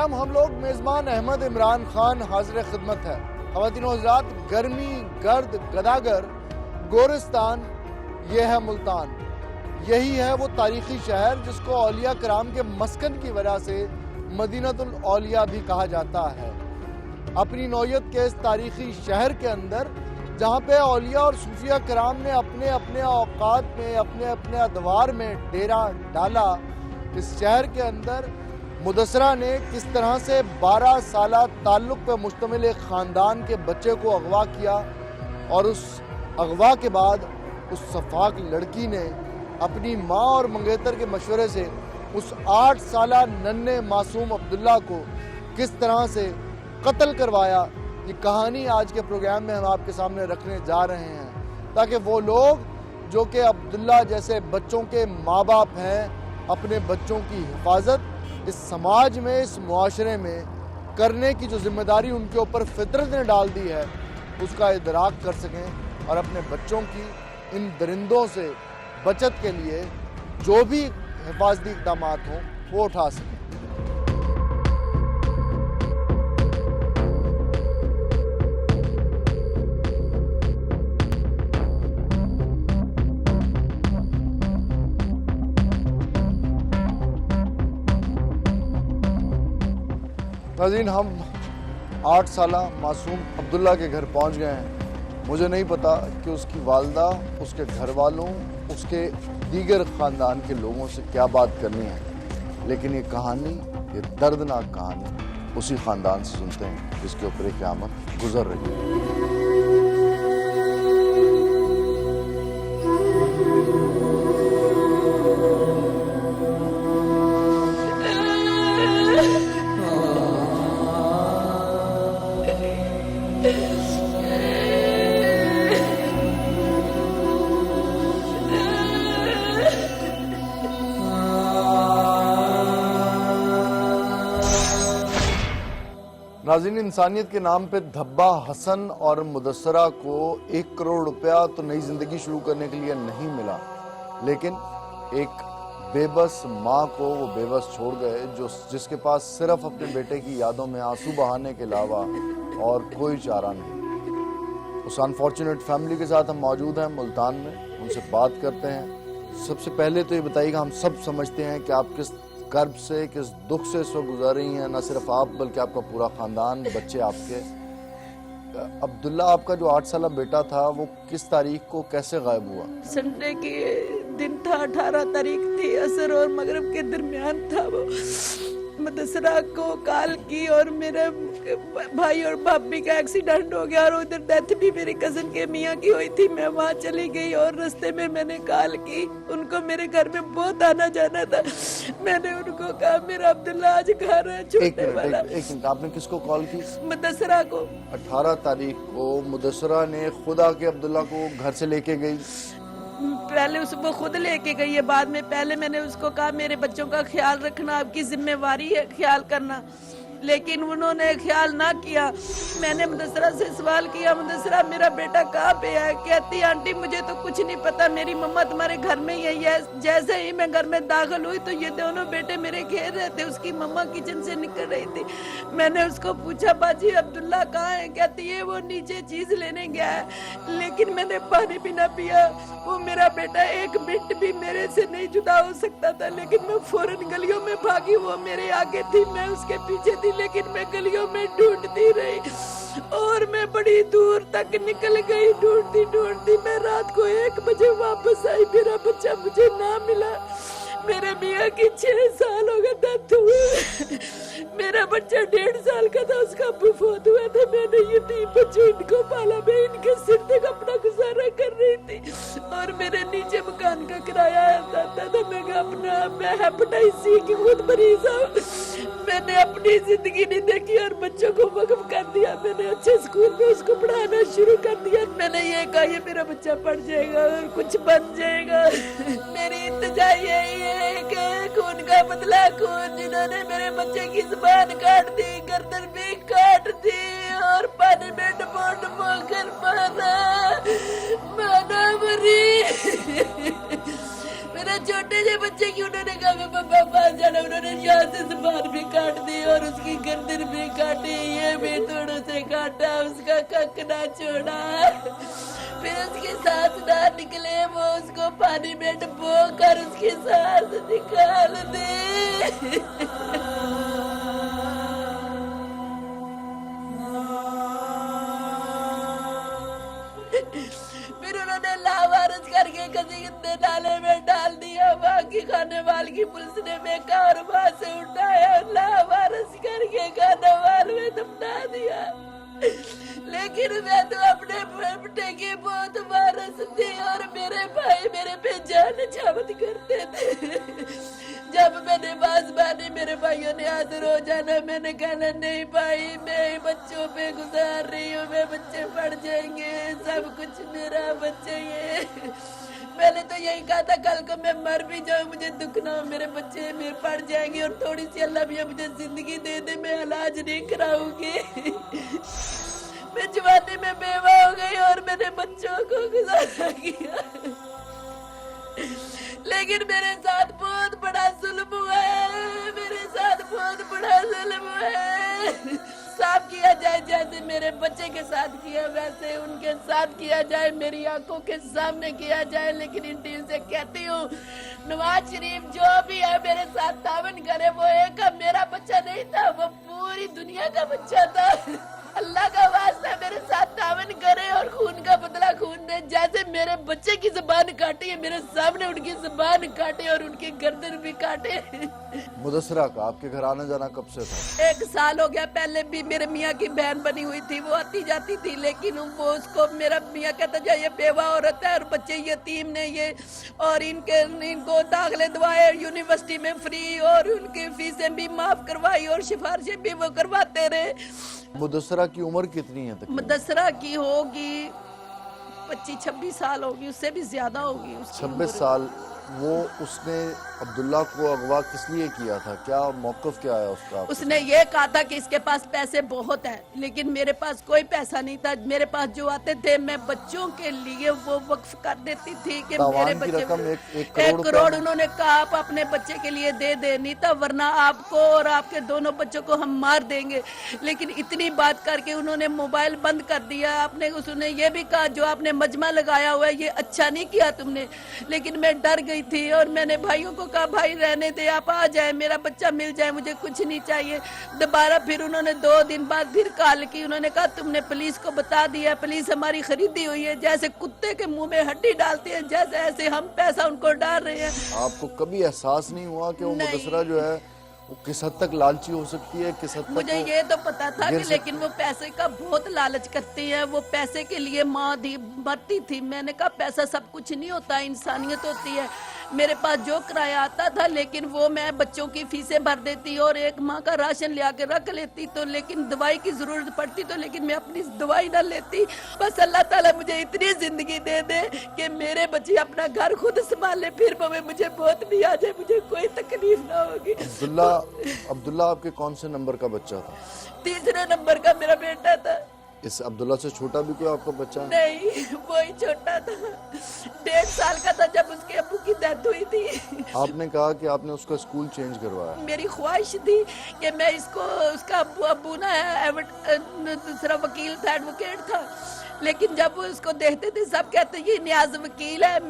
Programme ہم لوگ میزبان احمد عمران خان حاضر خدمت ہے۔ خواتین و حضرات، گرمی، گرد، گداگر، گورستان، یہ ہے ملتان۔ یہی ہے وہ تاریخی شہر جس کو اولیاء کرام کے مسکن کی وجہ سے مدینۃ الاولیاء بھی کہا جاتا ہے۔ اپنی نوعیت کے اس تاریخی شہر کے اندر جہاں پہ اولیاء اور صوفیاء کرام نے اپنے اپنے اوقات میں اپنے اپنے ادوار میں ڈیرا ڈالا، اس شہر کے اندر مدثرہ نے کس طرح سے 12 سالہ تعلق پہ مشتمل ایک خاندان کے بچے کو اغوا کیا، اور اس اغوا کے بعد اس صفاق لڑکی نے اپنی ماں اور منگیتر کے مشورے سے اس 8 سالہ ننھے معصوم عبداللہ کو کس طرح سے قتل کروایا، یہ کہانی آج کے پروگرام میں ہم آپ کے سامنے رکھنے جا رہے ہیں، تاکہ وہ لوگ جو کہ عبداللہ جیسے بچوں کے ماں باپ ہیں اپنے بچوں کی حفاظت اس سماج میں، اس معاشرے میں کرنے کی جو ذمہ داری ان کے اوپر فطرت نے ڈال دی ہے، اس کا ادراک کر سکیں اور اپنے بچوں کی ان درندوں سے بچت کے لیے جو بھی حفاظتی اقدامات ہوں وہ اٹھا سکیں۔ ناظرین، ہم 8 سالہ معصوم عبداللہ کے گھر پہنچ گئے ہیں۔ مجھے نہیں پتا کہ اس کی والدہ، اس کے گھر والوں، اس کے دیگر خاندان کے لوگوں سے کیا بات کرنی ہے، لیکن یہ کہانی، یہ دردناک کہانی اسی خاندان سے سنتے ہیں جس کے اوپر یہ قیامت گزر رہی ہے۔ ناظرین، انسانیت کے نام پہ دھبا حسن اور مدثرہ کو 1 کروڑ روپیہ تو نئی زندگی شروع کرنے کے لیے نہیں ملا، لیکن ایک بے بس ماں کو وہ بے بس چھوڑ گئے جس کے پاس صرف اپنے بیٹے کی یادوں میں آنسو بہانے کے علاوہ اور کوئی چارہ نہیں۔ اس انفارچونیٹ فیملی کے ساتھ ہم موجود ہیں ملتان میں، ان سے بات کرتے ہیں۔ سب سے پہلے تو یہ بتائیے گا، ہم سب سمجھتے ہیں کہ آپ کس کرب سے، کس دکھ سے اس وقت گزر رہی ہیں، نہ صرف آپ بلکہ آپ کا پورا خاندان، بچے آپ کے۔ عبداللہ، آپ کا جو 8 سالہ بیٹا تھا وہ کس تاریخ کو کیسے غائب ہوا؟ سنڈے کی دن تھا، 18 تاریخ تھی، عصر اور مغرب کے درمیان تھا۔ وہ مدثرہ کو کال کی اور میرے بھائی اور بھابھی کا ایکسیڈنٹ ہو گیا، اور ادھر ڈیتھ بھی میری کزن کے میاں کی ہوئی تھی۔ میں وہاں چلی گئی اور رستے میں میں نے کال کی، ان کو میرے گھر میں بہت آنا جانا تھا۔ میں نے ان کو کہا میرا عبداللہ آج گھر ہے چھوٹنے والا۔ ایک منٹ، آپ نے کس کو کال کی؟ مدثرہ کو۔ 18 تاریخ کو مدثرہ نے خود آ کے عبداللہ کو گھر سے لے کے گئی؟ پہلے اس کو خود لے کے گئی ہے، بعد میں پہلے میں نے اس کو کہا میرے بچوں کا خیال رکھنا، آپ کی ذمہ واری ہے خیال کرنا، لیکن انہوں نے خیال نہ کیا۔ میں نے مدثرہ سے سوال کیا، مدثرہ میرا بیٹا کہاں پہ ہے؟ کہتی آنٹی مجھے تو کچھ نہیں پتا، میری مما تمہارے گھر میں ہی ہے۔ جیسے ہی میں گھر میں داخل ہوئی تو یہ دونوں بیٹے میرے گھیر رہے تھے، اس کی مما کچن سے نکل رہی تھی۔ میں نے اس کو پوچھا باجی عبداللہ کہاں ہے؟ کہتی ہے وہ نیچے چیز لینے گیا ہے، لیکن میں نے پانی بھی نہ پیا۔ وہ میرا بیٹا 1 منٹ بھی میرے سے نہیں جدا ہو سکتا تھا، لیکن میں فوراً گلیوں میں بھاگی۔ وہ میرے آگے تھی، میں اس کے پیچھے تھی، لیکن میں گلیوں میں ڈھونڈتی رہی اور میں بڑی دور تک نکل گئی ڈھونڈتی۔ میں رات کو 1 بجے واپس آئی، میرا بچہ مجھے نہ ملا۔ میرے میاں کی 6 سال ہو گئے ڈیتھ ہوئے، میرا بچہ 1.5 سال کا تھا، اس کا فوت ہوا تھا۔ میں نے یہ 3 بچے ان کو پالا، میں ان کے سر تک اپنا گزارا کر رہی تھی، اور میرے نیچے مکان کا کرایہ آتا تھا۔ میں ہیپاٹائٹس سی کی خود مریض ہوں۔ میں نے اپنی زندگی نہیں دیکھی اور بچوں کو وقف کر دیا۔ میں نے اچھے اسکول میں اس کو پڑھانا شروع کر دیا۔ میں نے یہ کہا یہ میرا بچہ پڑھ جائے گا اور کچھ بن جائے گا۔ میری التجا یہی ہے کہ خون کا بدلہ خون، جنہوں نے میرے بچے کی زبان کاٹ دی، گردن بھی کاٹ دی اور پانی میں ڈبو کر مانا مری۔ میرے چھوٹے छोटे से बच्चे की उन्होंने कहा मैं पापा पास जाना, उन्होंने यहाँ से जुबान भी काट दी और उसकी गर्दन भी काटी, ये भी थोड़ों से काटा, उसका कक ना छोड़ा। फिर उसकी सांस ना निकले, वो उसको पानी में डुबो कर उसकी सांस निकाल दे। फिर उन्होंने लावारिस करके किसी गंदे नाले में डाल दिया। वहाँ की खाने वाल की पुलिस ने देखा और वहाँ से उठाया और लावारिस करके खाने वाल में दफना दिया। लेकिन मैं तो अपने बेटे की बहुत वारस थी और मेरे भाई मेरे पे जान निछावत करते थे। जब मैंने बाज मानी मेरे भाइयों ने हाजिर हो जाना, मैंने कहना नहीं भाई मैं बच्चों पे गुजार रही हूँ, मैं बच्चे पढ़ जाएंगे, सब कुछ मेरा बच्चे ये। मैंने तो यही कहा था कल को मैं मर भी जाऊँ मुझे दुख ना हो, मेरे बच्चे मेरे पढ़ जाएंगे और थोड़ी सी अल्लाह भी मुझे जिंदगी दे दे, मैं इलाज नहीं कराऊंगी। मैं जवानी में बेवा हो गई और मैंने बच्चों को गुजारा किया, लेकिन मेरे साथ बहुत बड़ा जुल्म हुआ है, मेरे साथ बहुत बड़ा जुल्म हुआ है। साफ किया जाए जैसे मेरे बच्चे के साथ किया वैसे उनके साथ किया जाए, मेरी आंखों के सामने किया जाए। लेकिन इन टीम से कहती हूँ नवाज शरीफ जो भी है मेरे साथ तावन करे, वो एक मेरा बच्चा नहीं था, वो पूरी दुनिया का बच्चा था। अल्लाह का वास्ता मेरे साथ तावन करे और खून का बदला खून दे। जैसे मेरे बच्चे की जुबान काटी है, मेरे सामने उनकी जुबान काटे और उनकी गर्दन भी काटे। मुदस्सरा का आपके घर आना जाना कब से था? 1 साल हो गया। पहले भी मेरे मियाँ की बहन बनी हुई थी, वो आती जाती थी, लेकिन वो उसको मेरा मियाँ कहता जा ये बेवा औरत है और बच्चे यतीम ने ये, और इनको दाखिले दवाए यूनिवर्सिटी में फ्री और उनकी फीसें भी माफ करवाई और सिफारिशें भी वो करवाते रहे। मुदस्सरा की उम्र कितनी है तकरीबन? मुदस्सरा की होगी 25-26 साल होगी, उससे भी ज्यादा होगी। 26 साल। वो उसने अब्दुल्ला को अगवा किस लिए किया था, क्या मौक़िफ़ क्या है उसका? उसने ये कहा था कि इसके पास पैसे बहुत हैं, लेकिन मेरे पास कोई पैसा नहीं था। मेरे पास जो आते थे मैं बच्चों के लिए वो वक्फ कर देती थी कि मेरे बच्चे 1 करोड़ उन्होंने कहा आप अपने बच्चे के लिए दे दे, नहीं था वरना आपको और आपके दोनों बच्चों को हम मार देंगे। लेकिन इतनी बात करके उन्होंने मोबाइल बंद कर दिया। आपने उसने ये भी कहा जो आपने मजमा लगाया हुआ है ये अच्छा नहीं किया तुमने। लेकिन मैं डर गई थी और मैंने भाइयों को कहा भाई रहने दे, आप आ जाए, मेरा बच्चा मिल जाए, मुझे कुछ नहीं चाहिए। दोबारा फिर उन्होंने 2 दिन बाद फिर कॉल की, उन्होंने कहा तुमने पुलिस को बता दिया, पुलिस हमारी खरीदी हुई है, जैसे कुत्ते के मुंह में हड्डी डालते हैं जैसे ऐसे हम पैसा उनको डाल रहे हैं। आपको कभी एहसास नहीं हुआ कि वो मुदस्सरा जो है वो किस हद तक लालची हो सकती है, किस हद तक? मुझे ये तो पता था कि लेकिन वो पैसे का बहुत लालच करती है, वो पैसे के लिए माँ दी मरती थी। मैंने कहा पैसा सब कुछ नहीं होता, इंसानियत होती है। मेरे पास जो किराया आता था लेकिन वो मैं बच्चों की फीसें भर देती और 1 माह का राशन ले आके रख लेती, तो लेकिन दवाई की जरूरत पड़ती तो लेकिन मैं अपनी दवाई ना लेती। बस अल्लाह ताला मुझे इतनी जिंदगी दे दे कि मेरे बच्चे अपना घर खुद संभाल ले, फिर मुझे बहुत भी आ जाए, मुझे कोई तकलीफ ना होगी। अब्दुल्ला आपके कौन से नंबर का बच्चा था? 3रे नंबर का मेरा बेटा था। इस अब्दुल्ला से छोटा भी कोई आपका बच्चा है? नहीं, वही छोटा था, 1.5 साल का था जब उसके अब्बू की डेथ हुई थी। आपने कहा कि आपने उसका स्कूल चेंज करवाया। मेरी ख्वाहिश थी कि मैं इसको, उसका अब्बू ना दूसरा वकील था, एडवोकेट था, लेकिन जब वो उसको देखते थे सब कहते ये नियाज वकील है।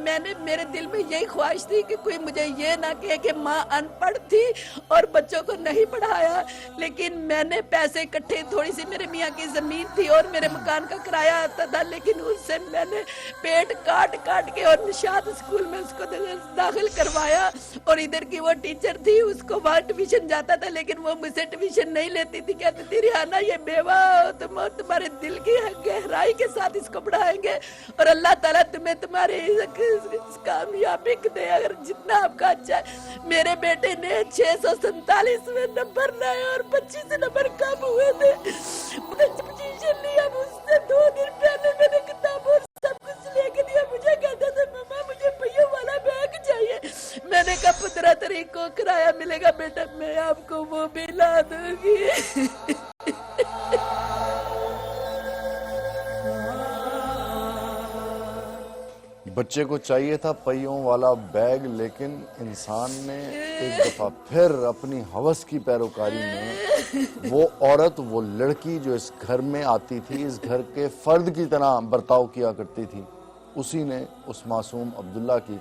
मेरे दिल में यही ख्वाहिश थी कि कोई मुझे ये ना कहे कि माँ अनपढ़ थी और बच्चों को नहीं पढ़ाया। लेकिन मैंने पैसे इकट्ठे, थोड़ी सी मेरे मियाँ की जमीन थी और मेरे मकान का किराया आता था, लेकिन उससे मैंने पेट काट के और निशात स्कूल में उसको दाखिल करवाया। और इधर की वो टीचर थी, उसको वहाँ ट्यूशन जाता था लेकिन वो मुझसे ट्यूशन नहीं लेती थी, कहती थी रिहाना ये बेवा तुम्हारे दिल की गहराई के साथ इसको पढ़ाएंगे और अल्लाह ताला तुम्हें तुम्हारे कामयाबी दे, अगर जितना आपका अच्छा है। मेरे बेटे ने 647 नंबर लाए और 25 नंबर कम हुए थे। पोजीशन लिया मुझसे 2 दिन पहले, मैंने किताब और सब कुछ लेके दिया। मुझे कहता था मम्मा मुझे पहियों वाला बैग चाहिए। मैंने कहा 15 तारीख को किराया मिलेगा बेटा, मैं आपको वो भी ला दूंगी। بچے کو چاہیے تھا پہیوں والا بیگ، لیکن انسان نے ایک دفعہ پھر اپنی ہوس کی پیروکاری میں وہ عورت، وہ لڑکی جو اس گھر میں آتی تھی، اس گھر کے فرد کی طرح برتاؤ کیا کرتی تھی، اسی نے اس معصوم عبداللہ کی،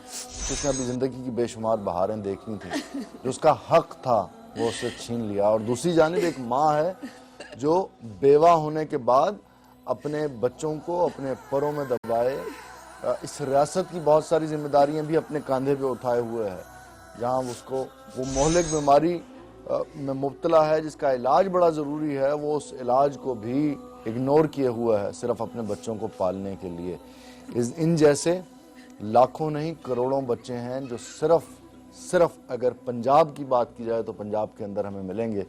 جس نے اپنی زندگی کی بے شمار بہاریں دیکھنی تھی، جو اس کا حق تھا، وہ اسے چھین لیا۔ اور دوسری جانب ایک ماں ہے جو بیوہ ہونے کے بعد اپنے بچوں کو اپنے پروں میں دبائے، اس ریاست کی بہت ساری ذمہ داریاں بھی اپنے کاندھے پہ اٹھائے ہوئے ہے، جہاں اس کو وہ مہلک بیماری میں مبتلا ہے جس کا علاج بڑا ضروری ہے، وہ اس علاج کو بھی اگنور کیے ہوئے ہے صرف اپنے بچوں کو پالنے کے لیے۔ ان جیسے لاکھوں نہیں کروڑوں بچے ہیں جو صرف اگر پنجاب کی بات کی جائے تو پنجاب کے اندر ہمیں ملیں گے،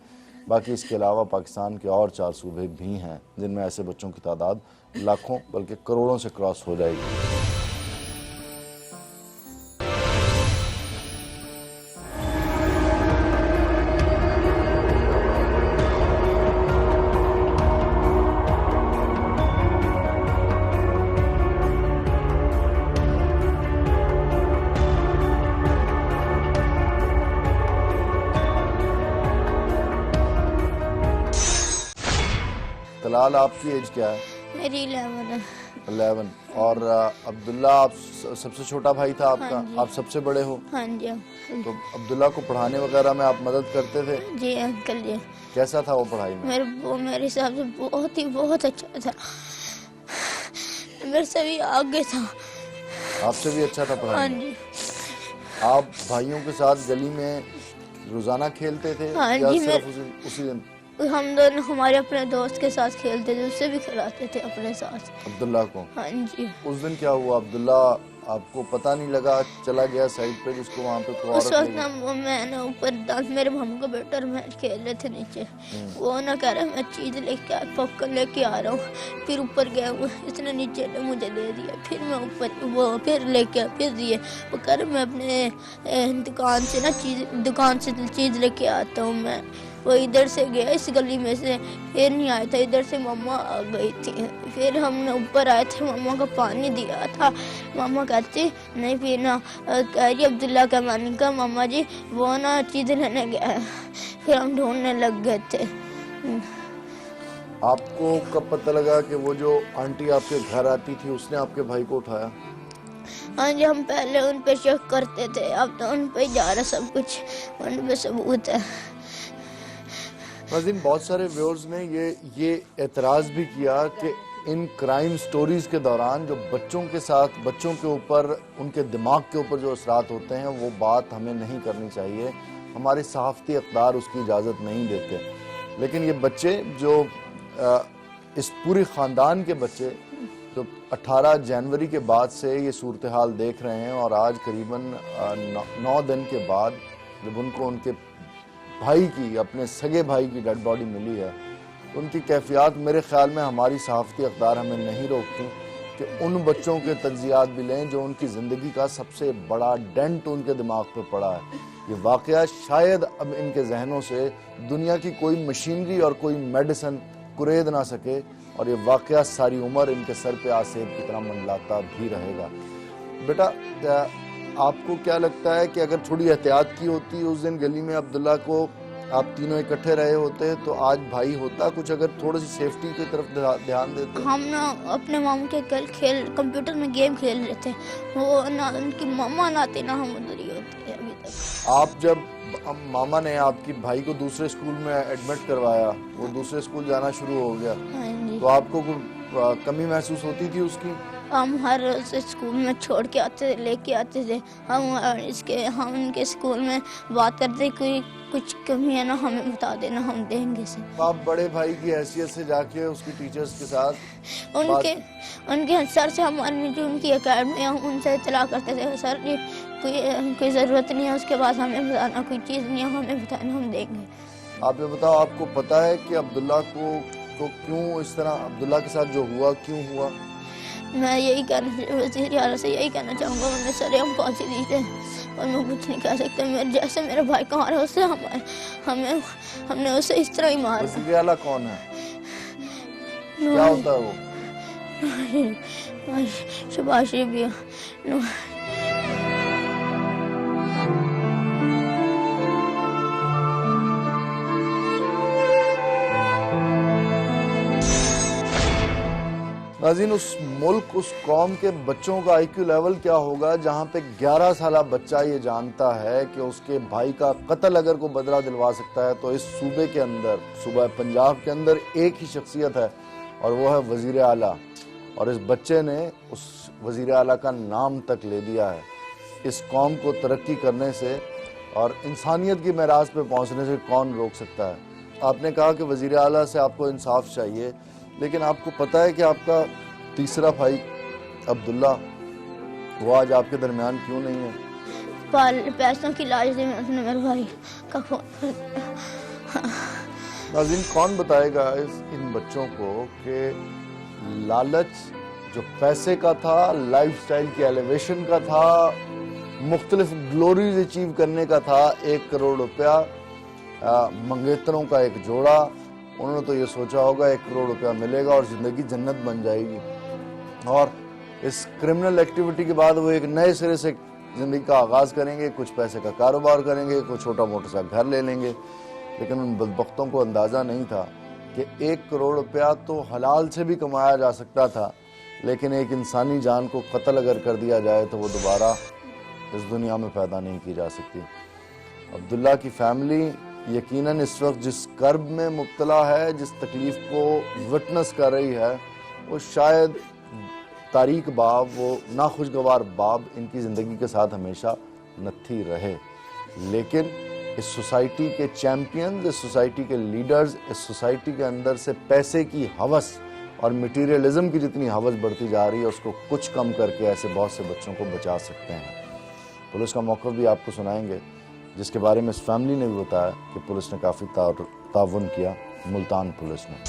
باقی اس کے علاوہ پاکستان کے اور 4 صوبے بھی ہیں جن میں ایسے بچوں کی تعداد لاکھوں بلکہ کروڑوں سے کراس ہو جائے گی۔ طلال، آپ کی ایج کیا ہے؟ میری 11 ہے۔ 11۔ اور عبداللہ آپ سب سے چھوٹا بھائی تھا آپ کا؟ آپ سب سے بڑے ہو؟ ہاں جی۔ تو عبداللہ کو پڑھانے وغیرہ میں آپ مدد کرتے تھے؟ جی انکل جی۔ کیسا تھا وہ پڑھائی میں؟ میرے حساب سے بہت اچھا تھا، میرے سے بھی آگے تھا۔ آپ سے بھی اچھا تھا پڑھائی؟ ہاں جی۔ آپ بھائیوں کے ساتھ گلی میں روزانہ کھیلتے تھے یا صرف اسی دن؟ ہم دونوں ہمارے اپنے دوست کے ساتھ کھیلتے تھے، اس سے بھی کھلاتے تھے اپنے ساتھ۔ عبداللہ کو؟ ہاں جی۔ اس دن کیا ہوا؟ عبداللہ آپ کو پتہ نہیں لگا، چلا گیا سائڈ پہ، جس کو وہاں پہ کوئی اس عورت وقت لے گئی؟ میں نے اوپر میرے ماموں کا بیٹا اور میں کھیل رہے تھے نیچے، وہ نہ کہہ رہا میں چیز لے کے پکڑ لے کے آ رہا ہوں، پھر اوپر گیا، اس نے نیچے مجھے دے دیا، پھر میں اوپر وہ پھر لے کے پھر دیے، وہ کہہ رہا میں اپنے دکان سے چیز لے کے آتا ہوں۔ میں وہ ادھر سے گیا اس گلی میں سے، پھر نہیں آیا تھا، ادھر سے ماما آ گئی تھی، پھر ہم نے اوپر آئے تھے، ماما کا پانی دیا تھا، ماما کہتی نہیں پینا، کہہ رہی عبداللہ کا، میں نے کہا ماما جی وہ نا چیز لینے گیا ہے، پھر ہم ڈھونڈنے لگ گئے تھے۔ آپ کو کب پتہ لگا کہ وہ جو آنٹی آپ کے گھر آتی تھی اس نے آپ کے بھائی کو اٹھایا؟ ہاں جی، ہم پہلے ان پہ شک کرتے تھے، اب تو ان پہ جا رہا سب کچھ، ان پہ ثبوت ہے۔ ناظرین، بہت سارے ویورز نے یہ اعتراض بھی کیا کہ ان کرائم سٹوریز کے دوران جو بچوں کے ساتھ، بچوں کے اوپر، ان کے دماغ کے اوپر جو اثرات ہوتے ہیں وہ بات ہمیں نہیں کرنی چاہیے، ہمارے صحافتی اقدار اس کی اجازت نہیں دیتے، لیکن یہ بچے جو اس پوری خاندان کے بچے جو 18 جنوری کے بعد سے یہ صورتحال دیکھ رہے ہیں، اور آج قریباً 9 دن کے بعد جب ان کو ان کے بھائی کی، اپنے سگے بھائی کی ڈیڈ باڈی ملی ہے، ان کی کیفیات میرے خیال میں ہماری صحافتی اقدار ہمیں نہیں روکتی کہ ان بچوں کے تجزیات بھی لیں جو ان کی زندگی کا سب سے بڑا ڈینٹ ان کے دماغ پہ پڑا ہے۔ یہ واقعہ شاید اب ان کے ذہنوں سے دنیا کی کوئی مشینری اور کوئی میڈیسن کرید نہ سکے، اور یہ واقعہ ساری عمر ان کے سر پہ آسیب کی طرح منڈلاتا بھی رہے گا۔ بیٹا، آپ کو کیا لگتا ہے کہ اگر تھوڑی احتیاط کی ہوتی اس دن گلی میں، عبداللہ کو آپ تینوں اکٹھے رہے ہوتے تو آج بھائی ہوتا کچھ؟ اگر تھوڑی سی سیفٹی کی طرف دھیان دیتے؟ ہم نا اپنے ماموں کے گھر کمپیوٹر میں گیم کھیل رہے تھے، وہ نہ ان کی ماما نہ آتی نہ ہم ادھر ہی ہوتے ابھی تک۔ آپ جب ماما نے آپ کی بھائی کو دوسرے اسکول میں ایڈمٹ کروایا، وہ دوسرے اسکول جانا شروع ہو گیا، تو آپ کو کمی محسوس ہوتی تھی اس کی؟ ہم ہر روز اسکول میں چھوڑ کے آتے تھے، لے کے آتے تھے، ہم ان کے اسکول میں بات کرتے، کوئی کچھ کمی ہے نا ہمیں بتا دینا، ہم دیں گے سے۔ آپ بڑے بھائی کی حیثیت سے جا کے اس کی ٹیچرز کے ساتھ ان کے سر سے ہماری جو ان کی اکیڈمی ہے ان سے اطلاع کرتے تھے، سر جی کوئی ضرورت نہیں ہے اس کے بعد ہمیں بتانا، کوئی چیز نہیں ہے ہمیں بتانا، ہم دیں گے۔ آپ یہ بتاؤ، آپ کو پتا ہے کہ عبداللہ کو کیوں اس طرح، عبداللہ کے ساتھ جو ہوا کیوں ہوا؟ میں یہی وزیر اعلیٰ سے یہی کہنا چاہوں گا، انہوں نے سر ہم پھانسی دی تھے اور میں کچھ نہیں کہہ سکتا، جیسے میرے بھائی کو مارا اس سے ہم نے اسے اس طرح ہی مارا۔ وزیر اعلیٰ کون ہے؟ کیا ہوتا ہے وہ؟ شباشی بھی ناظرین، اس ملک، اس قوم کے بچوں کا آئی کیو لیول کیا ہوگا جہاں پہ 11 سالہ بچہ یہ جانتا ہے کہ اس کے بھائی کا قتل اگر کوئی بدلہ دلوا سکتا ہے تو اس صوبے کے اندر، صوبہ پنجاب کے اندر ایک ہی شخصیت ہے اور وہ ہے وزیر اعلیٰ، اور اس بچے نے اس وزیر اعلیٰ کا نام تک لے دیا ہے۔ اس قوم کو ترقی کرنے سے اور انسانیت کی معراج پہ پہنچنے سے کون روک سکتا ہے؟ آپ نے کہا کہ وزیر اعلیٰ سے آپ کو انصاف چاہیے، لیکن آپ کو پتہ ہے کہ آپ کا تیسرا بھائی عبداللہ وہ آج آپ کے درمیان کیوں نہیں ہے؟ پیسوں کی لالچ سے میں نے میرے بھائی کا فون کر دیا۔ ناظرین، کون بتائے گا ان بچوں کو کہ لالچ جو پیسے کا تھا، لائف سٹائل کی ایلیویشن کا تھا، مختلف گلوریز اچیو کرنے کا تھا، 1 کروڑ روپیہ، منگیتروں کا ایک جوڑا، انہوں نے تو یہ سوچا ہوگا 1 کروڑ روپیہ ملے گا اور زندگی جنت بن جائے گی، اور اس کرمنل ایکٹیویٹی کے بعد وہ ایک نئے سرے سے زندگی کا آغاز کریں گے، کچھ پیسے کا کاروبار کریں گے، کوئی چھوٹا موٹا سا گھر لے لیں گے۔ لیکن ان بدبختوں کو اندازہ نہیں تھا کہ 1 کروڑ روپیہ تو حلال سے بھی کمایا جا سکتا تھا، لیکن ایک انسانی جان کو قتل اگر کر دیا جائے تو وہ دوبارہ اس دنیا میں پیدا نہیں کی جا سکتی۔ عبداللہ کی فیملی یقیناً اس وقت جس کرب میں مبتلا ہے، جس تکلیف کو وٹنس کر رہی ہے، وہ شاید تاریک باب، وہ ناخوشگوار باب ان کی زندگی کے ساتھ ہمیشہ نتھی رہے۔ لیکن اس سوسائٹی کے چیمپئنز، اس سوسائٹی کے لیڈرز، اس سوسائٹی کے اندر سے پیسے کی ہوس اور میٹیریلزم کی جتنی ہوس بڑھتی جا رہی ہے، اس کو کچھ کم کر کے ایسے بہت سے بچوں کو بچا سکتے ہیں۔ پولیس کا موقف بھی آپ کو سنائیں گے، جس کے بارے میں اس فیملی نے بھی بتایا کہ پولیس نے کافی تعاون کیا، ملتان پولیس نے۔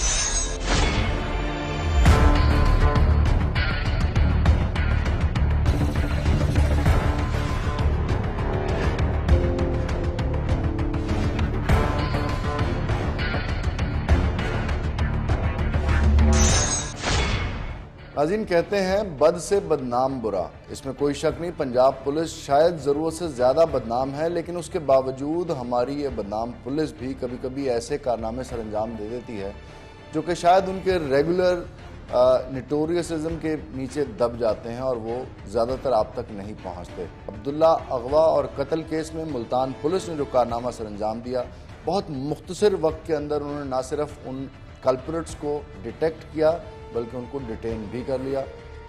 ناظرین، کہتے ہیں بد سے بدنام برا، اس میں کوئی شک نہیں۔ پنجاب پولیس شاید ضرورت سے زیادہ بدنام ہے، لیکن اس کے باوجود ہماری یہ بدنام پولیس بھی کبھی کبھی ایسے کارنامے سر انجام دے دیتی ہے جو کہ شاید ان کے ریگولر نیٹوریسزم کے نیچے دب جاتے ہیں اور وہ زیادہ تر آپ تک نہیں پہنچتے۔ عبداللہ اغوا اور قتل کیس میں ملتان پولیس نے جو کارنامہ سر انجام دیا، بہت مختصر وقت کے اندر انہوں نے نہ صرف ان کلپریٹس کو ڈیٹیکٹ کیا بلکہ ان کو ڈیٹین بھی کر لیا۔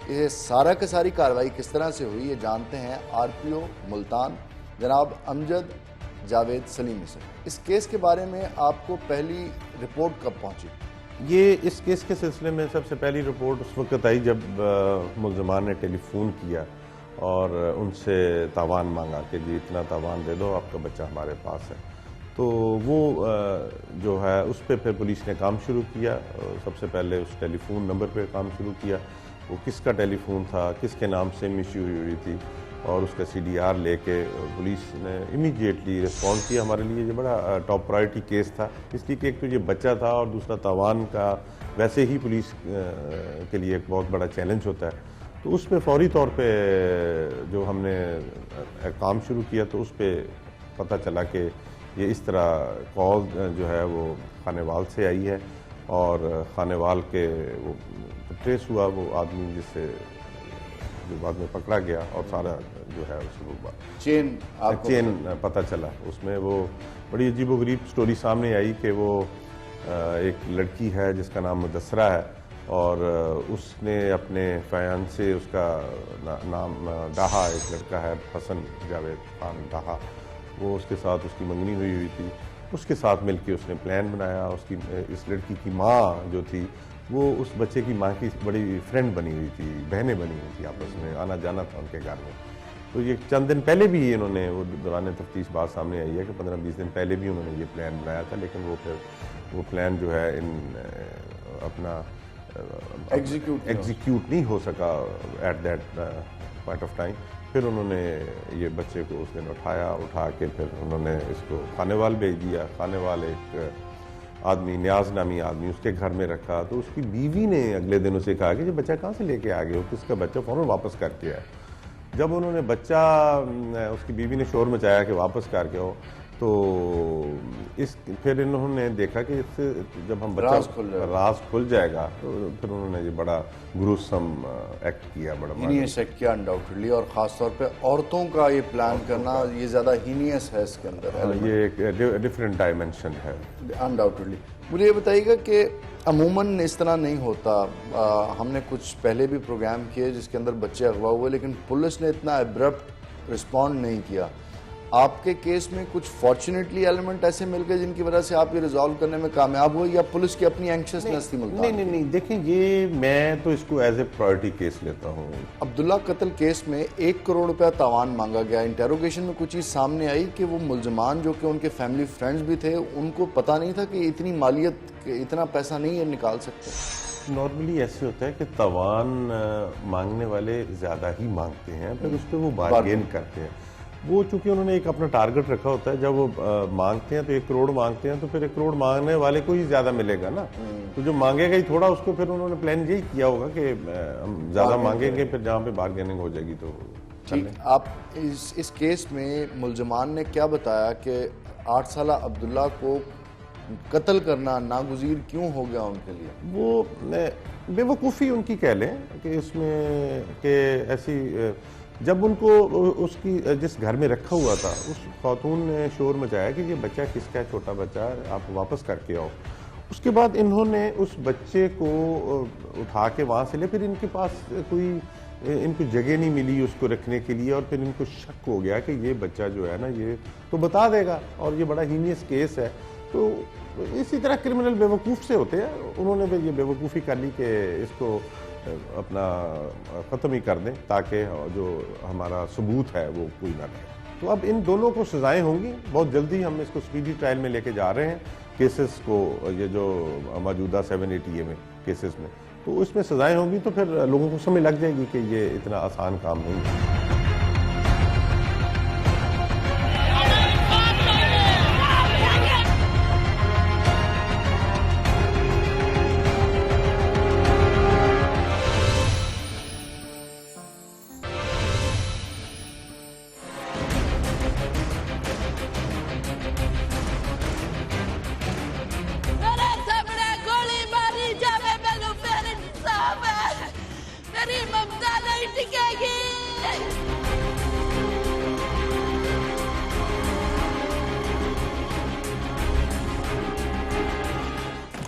یہ سارا کی ساری کارروائی کس طرح سے ہوئی، یہ جانتے ہیں آر پی او ملتان جناب امجد جاوید سلیمی سے۔ اس کیس کے بارے میں آپ کو پہلی رپورٹ کب پہنچی؟ یہ اس کیس کے سلسلے میں سب سے پہلی رپورٹ اس وقت آئی جب ملزمان نے ٹیلی فون کیا اور ان سے تاوان مانگا کہ جی اتنا تاوان دے دو، آپ کا بچہ ہمارے پاس ہے۔ تو وہ جو ہے اس پہ پھر پولیس نے کام شروع کیا۔ سب سے پہلے اس ٹیلی فون نمبر پہ کام شروع کیا، وہ کس کا ٹیلی فون تھا، کس کے نام سے ایشو ہوئی تھی، اور اس کا سی ڈی آر لے کے پولیس نے امیڈیٹلی رسپونڈ کیا۔ ہمارے لیے یہ بڑا ٹاپ پرائرٹی کیس تھا، اس لیے کہ ایک تو یہ بچہ تھا اور دوسرا تاوان کا ویسے ہی پولیس کے لیے ایک بہت بڑا چیلنج ہوتا ہے۔ تو اس میں فوری طور پہ جو ہم نے کام شروع کیا تو اس پہ پتہ چلا کہ یہ اس طرح کال جو ہے وہ خانیوال سے آئی ہے، اور خانیوال کے وہ ٹریس ہوا وہ آدمی جس سے جو بعد میں پکڑا گیا، اور سارا جو ہے اس چین پتہ چلا۔ اس میں وہ بڑی عجیب و غریب سٹوری سامنے آئی کہ وہ ایک لڑکی ہے جس کا نام مدثرہ ہے، اور اس نے اپنے فیان سے، اس کا نام ڈاہا ایک لڑکا ہے حسن جاوید خان ڈاہا، وہ اس کے ساتھ اس کی منگنی ہوئی تھی، اس کے ساتھ مل کے اس نے پلان بنایا۔ اس لڑکی کی ماں جو تھی وہ اس بچے کی ماں کی بڑی فرینڈ بنی ہوئی تھی، بہنیں بنی ہوئی تھی، آپس میں آنا جانا تھا ان کے گھر میں۔ تو یہ چند دن پہلے بھی انہوں نے، وہ دوران تفتیش بات سامنے آئی ہے کہ 15-20 دن پہلے بھی انہوں نے یہ پلان بنایا تھا، لیکن وہ پلان جو ہے اپنا ایگزیکیوٹ نہیں ہو سکا at that point of time. پھر انہوں نے یہ بچے کو اس دن اٹھا کے پھر انہوں نے اس کو خانیوال بھیج دیا۔ خانیوال ایک आदमी, न्याज नामी आदमी, उसके घर में रखा। तो उसकी बीवी ने अगले दिन उसे कहा कि ये बच्चा कहाँ से लेके आ गए हो, किसका बच्चा, फ़ौरन वापस करके आए। जब उन्होंने बच्चा, उसकी बीवी ने शोर मचाया कि वापस करके आओ, तो फिर इन्होंने देखा कि इससे जब हम बच्चा राज खुल जाएगा, तो फिर उन्होंने ये बड़ा ग्रूसम एक्ट किया, बड़ा हीनियस एक्ट किया अनडाउटेडली, और ख़ास तौर पे औरतों का ये प्लान करना, ये ज़्यादा हीनियस है इसके अंदर, ये एक डिफरेंट डायमेंशन है अनडाउटेडली। मुझे ये बताइएगा कि अमूमन इस तरह नहीं होता। हमने कुछ पहले भी प्रोग्राम किए जिसके अंदर बच्चे अगवा हुए, लेकिन पुलिस ने इतना एब्रप्ट रिस्पॉन्ड नहीं किया। आपके केस में कुछ फॉर्चुनेटली एलिमेंट ऐसे मिल गए जिनकी वजह से आप ये रिजॉल्व करने में कामयाब हुए, या पुलिस की अपनी एंक्शसनेस थी? नहीं, देखिए, ये मैं तो इसको एज ए प्रायोरिटी केस लेता हूँ। अब्दुल्ला कत्ल केस में 1 करोड़ रुपया तावान मांगा गया। इंटेरोगेशन में कुछ चीज़ सामने आई कि वो मुलजमान जो कि उनके फैमिली फ्रेंड्स भी थे, उनको पता नहीं था कि इतनी मालियत, इतना पैसा नहीं है निकाल सकते। नॉर्मली ऐसे होता है कि तावान मांगने वाले ज़्यादा ही मांगते हैं, फिर उस पर वो बार्गेन करते हैं। वो चूंकि उन्होंने एक अपना टारगेट रखा होता है, जब वो मांगते हैं तो 1 करोड़ मांगते हैं, तो फिर 1 करोड़ मांगने वाले को ही ज़्यादा मिलेगा ना। तो जो मांगेगा ही थोड़ा, उसको फिर उन्होंने प्लान यही किया होगा कि हम ज़्यादा मांगेंगे, फिर जहाँ पे बार्गेनिंग हो जाएगी तो ठीक। आप इस केस में मुलजमान ने क्या बताया कि 8 साला अब्दुल्ला को कत्ल करना नागुज़ीर क्यों हो गया उनके लिए? वो बेवकूफ़ी उनकी कह लें कि इसमें कि ऐसी, जब उनको उसकी जिस घर में रखा हुआ था, उस खातून ने शोर मचाया कि ये बच्चा किसका है, छोटा बच्चा, आप वापस करके आओ। उसके बाद इन्होंने उस बच्चे को उठा के वहाँ से ले, फिर इनके पास इनको जगह नहीं मिली उसको रखने के लिए, और फिर इनको शक हो गया कि ये बच्चा जो है ना, ये तो बता देगा, और ये बड़ा हीनियस केस है। तो इसी तरह क्रिमिनल बेवकूफ़ से होते हैं। उन्होंने भी ये बेवकूफ़ी कर ली कि इसको अपना ख़त्म ही कर दें, ताकि जो हमारा सबूत है वो कोई ना रहे। तो अब इन दोनों को सज़ाएं होंगी। बहुत जल्दी हम इसको स्पीडी ट्रायल में लेके जा रहे हैं, केसेस को, ये जो मौजूदा 780A में केसेस में, तो इसमें सज़ाएं होंगी, तो फिर लोगों को समझ लग जाएगी कि ये इतना आसान काम नहीं है।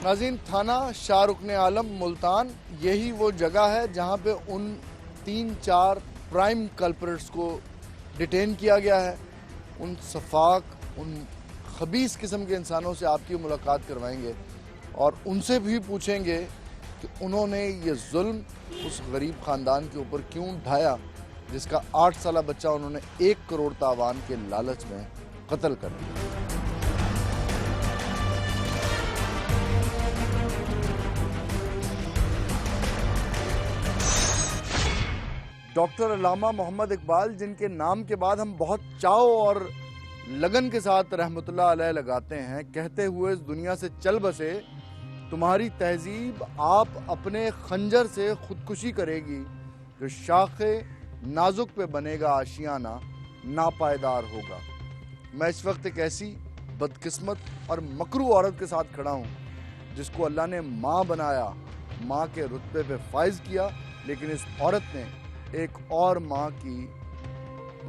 नाज़रीन, थाना शाहरुख आलम मुल्तान यही वो जगह है जहां पे उन 3-4 प्राइम कल्प्रिट्स को डिटेन किया गया है। उन सफाक, उन खबीस किस्म के इंसानों से आपकी मुलाकात करवाएंगे और उनसे भी पूछेंगे कि उन्होंने ये जुल्म उस गरीब ख़ानदान के ऊपर क्यों ढाया, जिसका 8 साला बच्चा उन्होंने 1 करोड़ तावान के लालच में कत्ल कर दिया। डॉक्टर अल्लामा मोहम्मद इकबाल, जिनके नाम के बाद हम बहुत चाव और लगन के साथ रहमतुल्लाह अलैह लगाते हैं, कहते हुए इस दुनिया से चल बसे, तुम्हारी तहजीब आप अपने खंजर से खुदकुशी करेगी, जो शाखे नाजुक पे बनेगा आशियाना नापायदार होगा। मैं इस वक्त एक ऐसी बदकिस्मत और मकरू औरत के साथ खड़ा हूँ जिसको अल्लाह ने माँ बनाया, माँ के रुतबे पे फाइज किया, लेकिन इस औरत ने एक और माँ की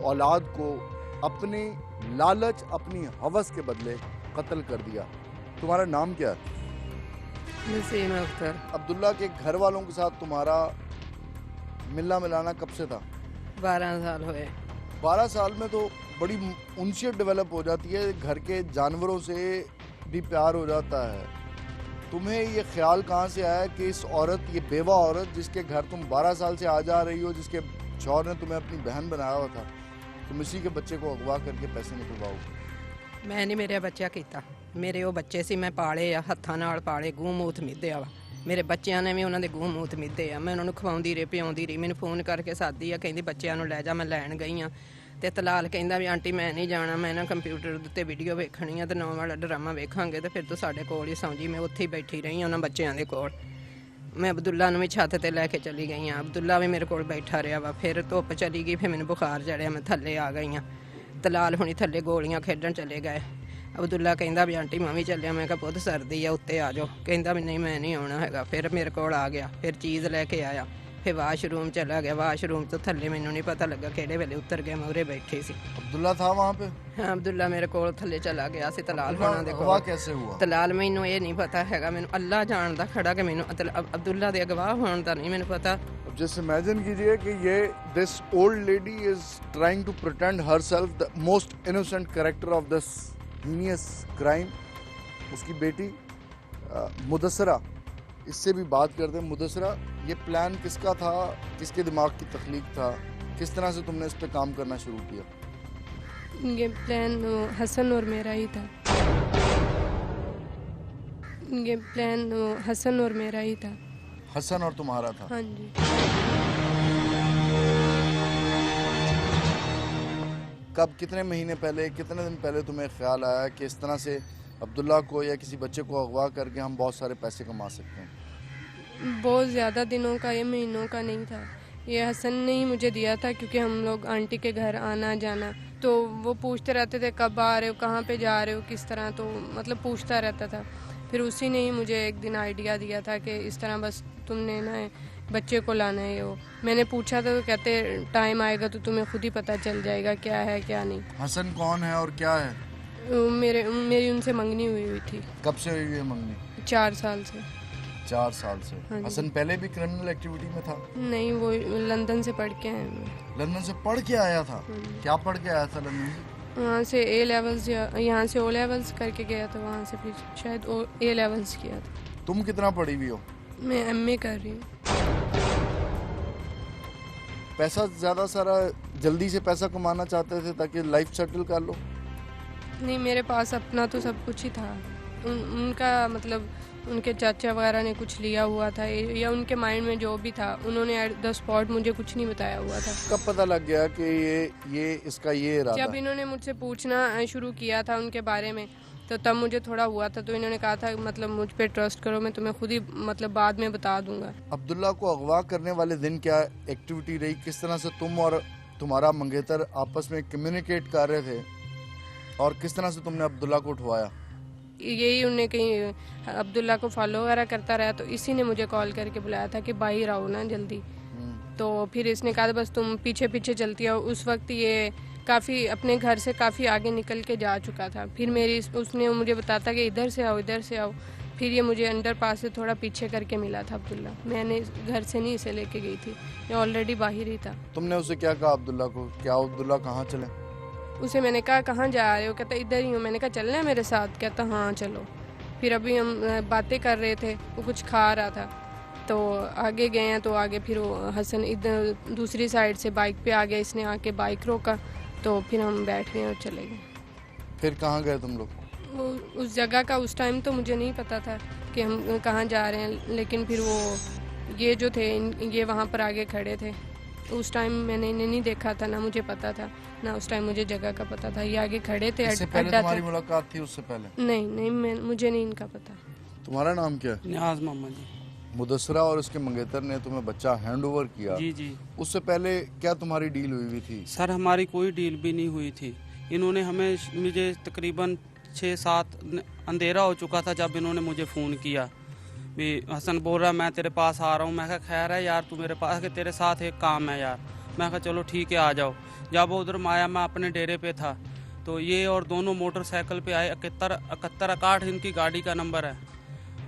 औलाद को अपनी लालच, अपनी हवस के बदले कत्ल कर दिया। तुम्हारा नाम क्या है? नसीम अख्तर। अब्दुल्ला के घर वालों के साथ तुम्हारा मिलना मिलाना कब से था? 12 साल हुए। 12 साल में तो बड़ी उनसियत डेवलप हो जाती है, घर के जानवरों से भी प्यार हो जाता है। तुम्हें ये ख्याल कहाँ से आया कि इस औरत, ये बेवा औरत जिसके घर तुम 12 साल से आ जा रही हो, जिसके शौहर ने तुम्हें अपनी बहन बनाया हुआ था, तुम इसी के बच्चे को अगवा करके पैसे निकलवाओगे? मैं नहीं मेरे बच्चा किया, मेरे वो बच्चे सी मैं पाले आ, हत्थां नाल पाले, गूं मूत मिद्धे वा। मेरे बच्चों ने भी उन्होंने गूं मूत मिद्धे आ। मैं उन्होंने खवाउंदी रही, पिआउंदी रही। मैंने फोन करके सादी आ, कहती बच्चों नूं लै जा। मैं लैण गई हाँ ਤੇ ਤਲਾਲ ਕਹਿੰਦਾ ਵੀ ਆਂਟੀ ਮੈਂ ਨਹੀਂ ਜਾਣਾ, ਮੈਂ ਨਾ ਕੰਪਿਊਟਰ ਦੇ ਉੱਤੇ ਵੀਡੀਓ ਵੇਖਣੀ ਆ ਤੇ 9 ਵਾਲਾ ਡਰਾਮਾ ਵੇਖਾਂਗੇ ਤੇ ਫਿਰ ਤੂੰ ਸਾਡੇ ਕੋਲ ਹੀ ਸੌਂ ਜੀ। ਮੈਂ ਉੱਥੇ ਹੀ ਬੈਠੀ ਰਹੀ ਉਹਨਾਂ ਬੱਚਿਆਂ ਦੇ ਕੋਲ। ਮੈਂ ਅਬਦੁੱਲਾ ਨੂੰ ਵੀ ਛੱਤ ਤੇ ਲੈ ਕੇ ਚਲੀ ਗਈ ਆ, ਅਬਦੁੱਲਾ ਵੀ ਮੇਰੇ ਕੋਲ ਬੈਠਾ ਰਿਹਾ ਵਾ। ਫਿਰ ਧੁੱਪ ਚਲੀ ਗਈ, ਫਿਰ ਮੈਨੂੰ ਬੁਖਾਰ ਚੜਿਆ, ਮੈਂ ਥੱਲੇ ਆ ਗਈ ਆ। ਤਲਾਲ ਹੁਣੀ ਥੱਲੇ ਗੋਲੀਆਂ ਖੇਡਣ ਚਲੇ ਗਏ। ਅਬਦੁੱਲਾ ਕਹਿੰਦਾ ਵੀ ਆਂਟੀ ਮੈਂ ਵੀ ਚੱਲਿਆ। ਮੈਂ ਕਿਹਾ ਪੁੱਤ ਸਰਦੀ ਆ, ਉੱਤੇ ਆ ਜਾਓ। ਕਹਿੰਦਾ ਵੀ ਨਹੀਂ ਮੈਂ ਨਹੀਂ ਆਉਣਾ ਹੈਗਾ। ਫਿਰ ਮੇਰੇ ਕੋਲ ਆ ਗਿਆ, ਫਿਰ ਚੀਜ਼ ਲੈ ਕੇ ਆਇਆ, ਫਿਰ ਵਾਸ਼ਰੂਮ ਚਲਾ ਗਿਆ। ਵਾਸ਼ਰੂਮ ਤੋਂ ਥੱਲੇ ਮੈਨੂੰ ਨਹੀਂ ਪਤਾ ਲੱਗਾ ਕਿਹੜੇ ਵੇਲੇ ਉਤਰ ਗਿਆ, ਮੈਂ ਉਰੇ ਬੈਠੀ ਸੀ। अब्दुल्ला था वहाँ पे? ਹਾਂ ਅਬਦੁੱਲਾ ਮੇਰੇ ਕੋਲ ਥੱਲੇ ਚਲਾ ਗਿਆ ਸੀ ਤਲਾਲ ਹੋਣਾ ਦੇ अगवा ਕੋਲ। कैसे हुआ? ਤਲਾਲ ਮੈਨੂੰ ਇਹ ਨਹੀਂ ਪਤਾ ਹੈਗਾ, ਮੈਨੂੰ ਅੱਲਾ ਜਾਣਦਾ ਖੜਾ ਕਿ ਮੈਨੂੰ ਅਬਦੁੱਲਾ ਦੇ ਅਗਵਾ ਹੋਣ ਦਾ ਨਹੀਂ ਮੈਨੂੰ ਪਤਾ। अब जस्ट इमेजिन कीजिए कि ये this old lady is trying to pretend herself the most innocent character of this heinous crime. उसकी बेटी मुदस्सरा, इससे भी बात करते हैं। मुदस्सरा, ये प्लान किसका था, किसके दिमाग की तख्लीक था, किस तरह से तुमने इस पे काम करना शुरू किया? ये प्लान हसन और मेरा ही था। ये प्लान हसन और मेरा ही था। हसन और तुम्हारा था? हाँ जी। कब, कितने महीने पहले, कितने दिन पहले तुम्हें ख्याल आया कि इस तरह से अब्दुल्ला को या किसी बच्चे को अगवा करके हम बहुत सारे पैसे कमा सकते हैं? बहुत ज़्यादा दिनों का, ये महीनों का नहीं था। ये हसन ने ही मुझे दिया था, क्योंकि हम लोग आंटी के घर आना जाना तो वो पूछते रहते थे कब आ रहे हो, कहाँ पे जा रहे हो, किस तरह, तो मतलब पूछता रहता था। फिर उसी ने ही मुझे एक दिन आइडिया दिया था कि इस तरह बस तुमने ना बच्चे को लाना है। वो मैंने पूछा था तो कहते टाइम आएगा तो तुम्हें खुद ही पता चल जाएगा क्या है क्या नहीं। हसन कौन है और क्या है? मेरी उनसे मंगनी हुई थी। कब से हुई है मंगनी? 4 साल से। 4 साल से। हाँ जी। हसन पहले भी क्रिमिनल एक्टिविटी में था? नहीं, वो लंदन से पढ़ के आए हैं। लंदन से पढ़ के आया था? क्या पढ़ के आया था लंदन से? वहाँ से A लेवल्स, यहाँ से O लेवल्स करके गया था, वहाँ से फिर शायद A लेवल्स किया था। तुम कितना पढ़ी हुई हो? मैं MA कर रही हूँ। पैसा ज़्यादा सारा जल्दी से पैसा कमाना चाहते थे ताकि लाइफ सेटल कर लो? नहीं, मेरे पास अपना तो सब कुछ ही था। उनका मतलब उनके चाचा वगैरह ने कुछ लिया हुआ था, या उनके माइंड में जो भी था, उन्होंने एट द स्पॉट मुझे कुछ नहीं बताया हुआ था। कब पता लग गया कि ये इसका ये इरादा जब है? इन्होंने मुझसे पूछना शुरू किया था उनके बारे में, तो तब मुझे थोड़ा हुआ था। तो इन्होंने कहा था मतलब मुझ पे ट्रस्ट करो, मैं तुम्हें खुद ही मतलब बाद में बता दूंगा। अब्दुल्ला को अगवा करने वाले दिन क्या एक्टिविटी रही? किस तरह से तुम और तुम्हारा मंगेतर आपस में कम्युनिकेट कर रहे थे और किस तरह से तुमने अब्दुल्ला को उठवाया? यही उन्हें कहीं अब्दुल्ला को फॉलो वगैरह करता रहा, तो इसी ने मुझे कॉल करके बुलाया था कि बाहर आओ ना जल्दी। तो फिर इसने कहा बस तुम पीछे पीछे चलती आओ। उस वक्त ये काफ़ी अपने घर से काफ़ी आगे निकल के जा चुका था। फिर उसने मुझे बताता कि इधर से आओ, इधर से आओ। फिर ये मुझे अंडर पास से थोड़ा पीछे करके मिला था अब्दुल्ला। मैंने घर से नहीं इसे लेके गई थी, ये ऑलरेडी बाहर ही था। तुमने उसे क्या कहा अब्दुल्ला को? क्या अब्दुल्ला कहाँ चले? उसे मैंने कहा कहाँ जा रहे हो? कहता इधर ही हूँ। मैंने कहा चलना है मेरे साथ? कहता हाँ चलो। फिर अभी हम बातें कर रहे थे, वो कुछ खा रहा था, तो आगे गए हैं। तो आगे फिर वो हसन इधर दूसरी साइड से बाइक पे आ गया, इसने आके बाइक रोका, तो फिर हम बैठ गए और चले गए। फिर कहाँ गए तुम लोग? वो उस जगह का उस टाइम तो मुझे नहीं पता था कि हम कहाँ जा रहे हैं, लेकिन फिर वो ये जो थे ये वहाँ पर आगे खड़े थे। उस टाइम मैंने इन्हें नहीं देखा था, ना मुझे पता था, ना उस टाइम मुझे जगह का पता था। ये आगे खड़े थे। इससे पहले अड्डा तुम्हारी था। मुलाकात थी उससे पहले? नहीं, मुझे नहीं इनका पता। तुम्हारा नाम क्या है? नियाज मोहम्मद जी। मुदस्सरा और उसके मंगेतर ने तुम्हें बच्चा हैंड ओवर किया। जी जी उससे पहले क्या तुम्हारी डील हुई थी? सर, हमारी कोई डील भी नहीं हुई थी। इन्होंने मुझे तकरीबन 6-7 अंधेरा हो चुका था जब इन्होंने मुझे फ़ोन किया भी हसन बोल रहा मैं तेरे पास आ रहा हूँ। मैं कहा खैर है यार, तू मेरे पास कि तेरे साथ एक काम है यार। मैं कहा चलो ठीक है आ जाओ। जब वो उधर आया, मैं अपने डेरे पे था, तो ये और दोनों मोटरसाइकिल पे आए। 71 इनकी गाड़ी का नंबर है।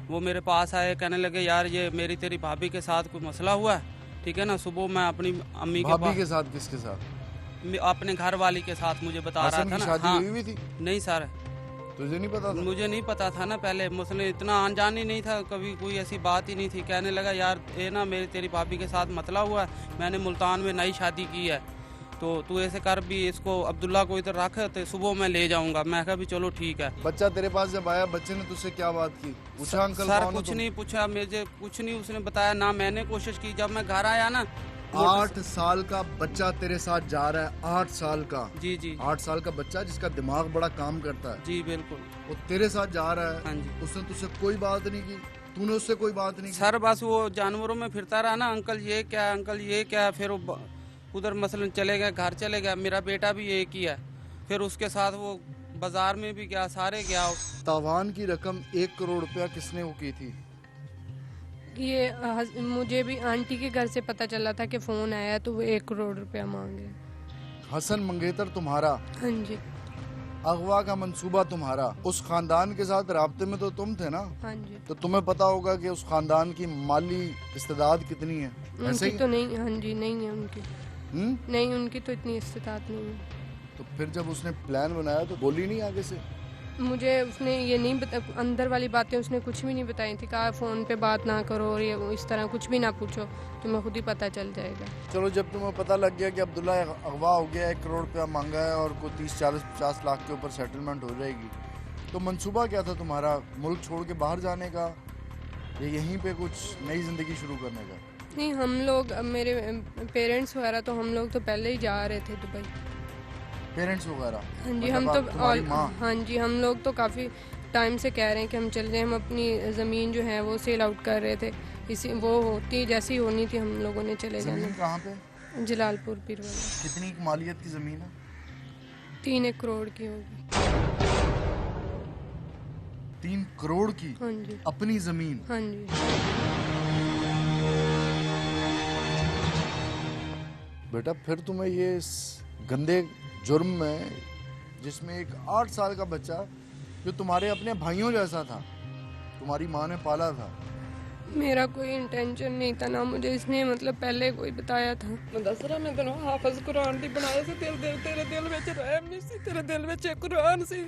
वो मेरे पास आए, कहने लगे यार ये मेरी तेरी भाभी के साथ कोई मसला हुआ है, ठीक है ना। सुबह मैं अपनी अम्मी के भाभी पास, के साथ? किसके साथ? अपने घर वाली के साथ मुझे बता रहा हसन था की ना। शादी हाँ, हुई हुई थी? नहीं सर, तुझे नहीं पता था? मुझे नहीं पता था ना पहले, मुझे इतना अनजान ही नहीं था, कभी कोई ऐसी बात ही नहीं थी। कहने लगा यार ये ना मेरी तेरी भाभी के साथ मसला हुआ है, मैंने मुल्तान में नई शादी की है, तो तू ऐसे कर भी इसको अब्दुल्ला को इधर रख, तो सुबह मैं ले जाऊंगा। मैं कहा भी चलो ठीक है। बच्चा तेरे पास जब आया, बच्चे ने तुझसे क्या बात की? पूछा अंकल सर कौन हो कुछ तुम? नहीं पूछा, मुझे कुछ नहीं उसने बताया, ना मैंने कोशिश की। जब मैं घर आया ना, 8 साल का बच्चा तेरे साथ जा रहा है, 8 साल का, जी जी 8 साल का बच्चा जिसका दिमाग बड़ा काम करता है, जी बिल्कुल। वो तेरे साथ जा रहा है, हाँ जी। उसने तुझसे कोई बात नहीं की, तूने उससे कोई बात नहीं की? सर बस वो जानवरों में फिरता रहा ना, अंकल ये क्या, अंकल ये क्या, फिर वो उधर मसलन चले गए, घर चले गए। मेरा बेटा भी एक ही है, फिर उसके साथ वो बाजार में भी गया, सारे गया। तावान की रकम 1 करोड़ रुपया किसने वो की थी? ये मुझे भी आंटी के घर से पता चला था कि फ़ोन आया तो वो 1 करोड़ रुपया मांगे। हसन मंगेतर तुम्हारा, हाँ जी अगवा का मंसूबा तुम्हारा, उस खानदान के साथ राब्ते में तो तुम थे ना, हाँ जी। तो तुम्हें पता होगा कि उस खानदान की माली इस्तेदाद कितनी है, ऐसे उनकी ही? तो नहीं, हाँ जी नहीं है उनकी, हम्म? नहीं उनकी तो इतनी इस्तेताद नहीं है। तो फिर जब उसने प्लान बनाया तो बोली नहीं आगे से? मुझे उसने ये नहीं बता, अंदर वाली बातें उसने कुछ भी नहीं बताई थी। कहा फ़ोन पे बात ना करो और ये इस तरह कुछ भी ना पूछो, तुम्हें खुद ही पता चल जाएगा। चलो जब तुम्हें पता लग गया कि अब्दुल्ला अगवा हो गया, 1 करोड़ रुपया मांगा है और कोई 30, 40, 50 लाख के ऊपर सेटलमेंट हो जाएगी, तो मंसूबा क्या था तुम्हारा? मुल्क छोड़ के बाहर जाने का या यहीं पे कुछ नई ज़िंदगी शुरू करने का? नहीं, हम लोग मेरे पेरेंट्स वगैरह तो हम लोग तो पहले ही जा रहे थे दुबई। पेरेंट्स वगैरह? हाँ जी, मतलब हम आप- तो तुम्हारी माँ? हाँ जी, हम लोग तो काफ़ी टाइम से कह रहे हैं कि हम चल जाएं। हम अपनी ज़मीन जो है वो सेल आउट कर रहे थे, इसी वो होती जैसी होनी थी हम लोगों ने चले ज़मीन जाना। कहाँ पे? जलालपुर पीरवाला। कितनी मालियत की ज़मीन है? 3 करोड़ की होगी। 3 करोड़ की हाँ जी अपनी ज़मीन? हाँ जी। बेटा फिर तुम्हें ये इस गंदे जुर्म में, जिसमें एक 8 साल का बच्चा जो तुम्हारे अपने भाइयों जैसा था, तुम्हारी माँ ने पाला था, मेरा कोई इंटेंशन नहीं था ना, मुझे इसने मतलब पहले कोई बताया था। दसरा मैं तेन हाफिज कुरान दी बनाया से तेरे दिल में रहम नहीं सी, तेरे दिल में कुरान सी।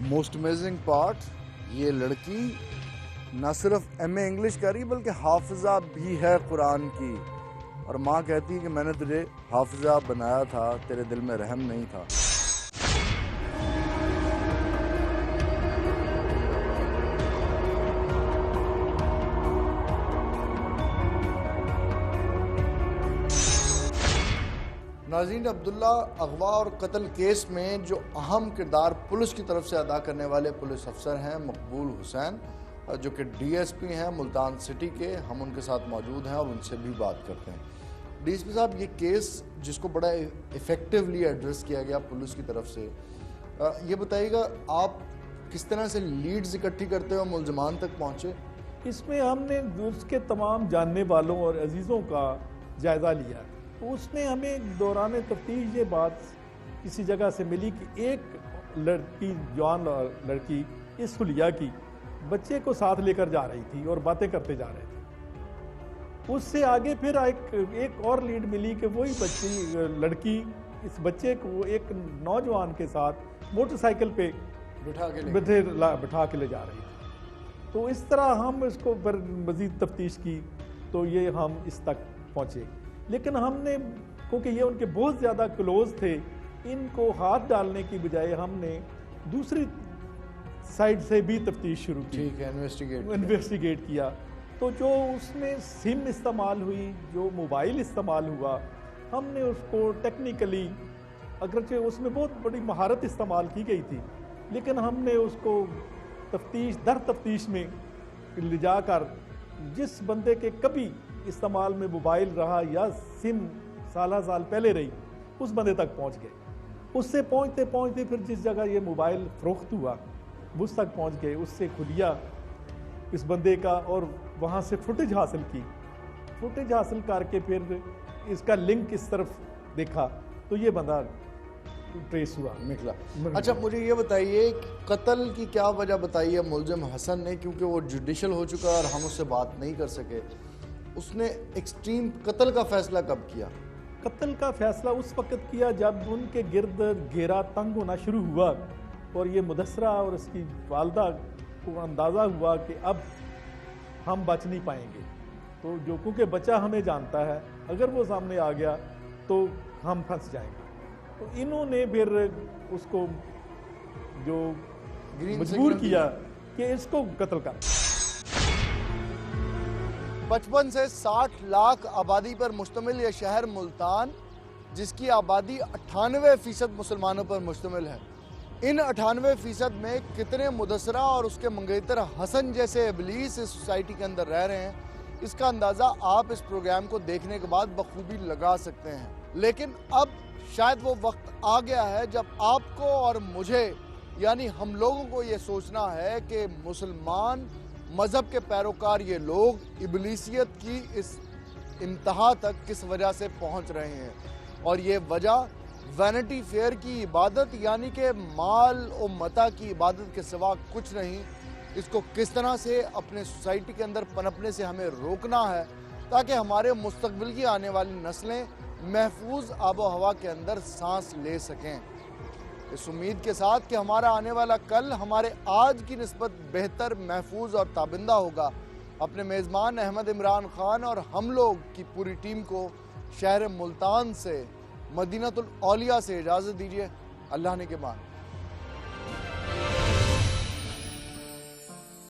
मोस्ट अमेजिंग पार्ट, ये लड़की न सिर्फ एमए इंग्लिश करी बल्कि हाफिजा भी है कुरान की, और माँ कहती है कि मैंने तुझे हाफिजा बनाया था, तेरे दिल में रहम नहीं था। नाज़रीन, अब्दुल्ला अगवा और कत्ल केस में जो अहम किरदार पुलिस की तरफ से अदा करने वाले पुलिस अफसर हैं मकबूल हुसैन, जो कि डीएसपी हैं मुल्तान सिटी के, हम उनके साथ मौजूद हैं और उनसे भी बात करते हैं। डीएसपी साहब, ये केस जिसको बड़ा इफ़ेक्टिवली एड्रेस किया गया पुलिस की तरफ से, ये बताइएगा आप किस तरह से लीड्स इकट्ठी करते हुए मुलजमान तक पहुँचे? इसमें हमने उसके तमाम जानने वालों और अजीज़ों का जायज़ा लिया। तो उसने हमें दौरान तफ्तीश ये बात किसी जगह से मिली कि एक लड़की, जवान लड़की इस हुलिया की बच्चे को साथ लेकर जा रही थी और बातें करते जा रहे थे। उससे आगे फिर एक और लीड मिली कि वही लड़की इस बच्चे को एक नौजवान के साथ मोटरसाइकिल पे बिठा के ले जा रही थी। तो इस तरह हम इसको पर मज़ीद तफ्तीश की तो ये हम इस तक पहुँचे, लेकिन हमने, क्योंकि ये उनके बहुत ज़्यादा क्लोज थे, इनको हाथ डालने की बजाय हमने दूसरी साइड से भी तफ्तीश शुरू की। ठीक है, इन्वेस्टिगेट किया। तो जो उसमें सिम इस्तेमाल हुई, जो मोबाइल इस्तेमाल हुआ, हमने उसको टेक्निकली, अगरचे उसमें बहुत बड़ी महारत इस्तेमाल की गई थी, लेकिन हमने उसको दर तफ्तीश में ले जाकर जिस बंदे के कभी इस्तेमाल में मोबाइल रहा या सिम साल पहले रही, उस बंदे तक पहुंच गए। उससे पहुंचते पहुंचते फिर जिस जगह ये मोबाइल फरोख्त हुआ उस तक पहुंच गए, उससे खुलिया इस बंदे का, और वहाँ से फुटेज हासिल की। फुटेज हासिल करके फिर इसका लिंक इस तरफ देखा तो ये बंदा ट्रेस हुआ, निकला। अच्छा, मुझे ये बताइए कत्ल की क्या वजह बताई है मुलजिम हसन ने, क्योंकि वो जुडिशल हो चुका है और हम उससे बात नहीं कर सके। उसने एक्सट्रीम कत्ल का फैसला कब किया? कत्ल का फैसला उस वक्त किया जब उनके गिर्द घेरा तंग होना शुरू हुआ और ये मुदस्सरा और उसकी वालदा को अंदाज़ा हुआ कि अब हम बच नहीं पाएंगे। तो जो, क्योंकि बच्चा हमें जानता है, अगर वो सामने आ गया तो हम फंस जाएंगे। तो इन्होंने फिर उसको जो मजबूर किया कि इसको कत्ल कर। 55 से 60 लाख आबादी पर मुश्तमिल ये शहर मुल्तान, जिसकी आबादी 98% मुसलमानों पर मुश्तमिल है, इन 98% में कितने मुदस्सरा और उसके मंगेतर हसन जैसे इबलीस इस सोसाइटी के अंदर रह रहे हैं, इसका अंदाज़ा आप इस प्रोग्राम को देखने के बाद बखूबी लगा सकते हैं। लेकिन अब शायद वो वक्त आ गया है जब आपको और मुझे, यानी हम लोगों को ये सोचना है कि मुसलमान मज़हब के पैरोकार ये लोग इबलीसियत की इस इंतहा तक किस वजह से पहुंच रहे हैं, और ये वजह वैनिटी फेयर की इबादत यानी कि माल और मता की इबादत के सिवा कुछ नहीं। इसको किस तरह से अपने सोसाइटी के अंदर पनपने से हमें रोकना है ताकि हमारे मुस्तकबिल की आने वाली नस्लें महफूज आबो हवा के अंदर सांस ले सकें। इस उम्मीद के साथ कि हमारा आने वाला कल हमारे आज की निस्बत बेहतर, महफूज और ताबिंदा होगा, अपने मेज़बान अहमद इमरान खान और हम लोग की पूरी टीम को शहर मुल्तान से, मदीनतुल औलिया से इजाज़त दीजिए। अल्लाह ने के मान।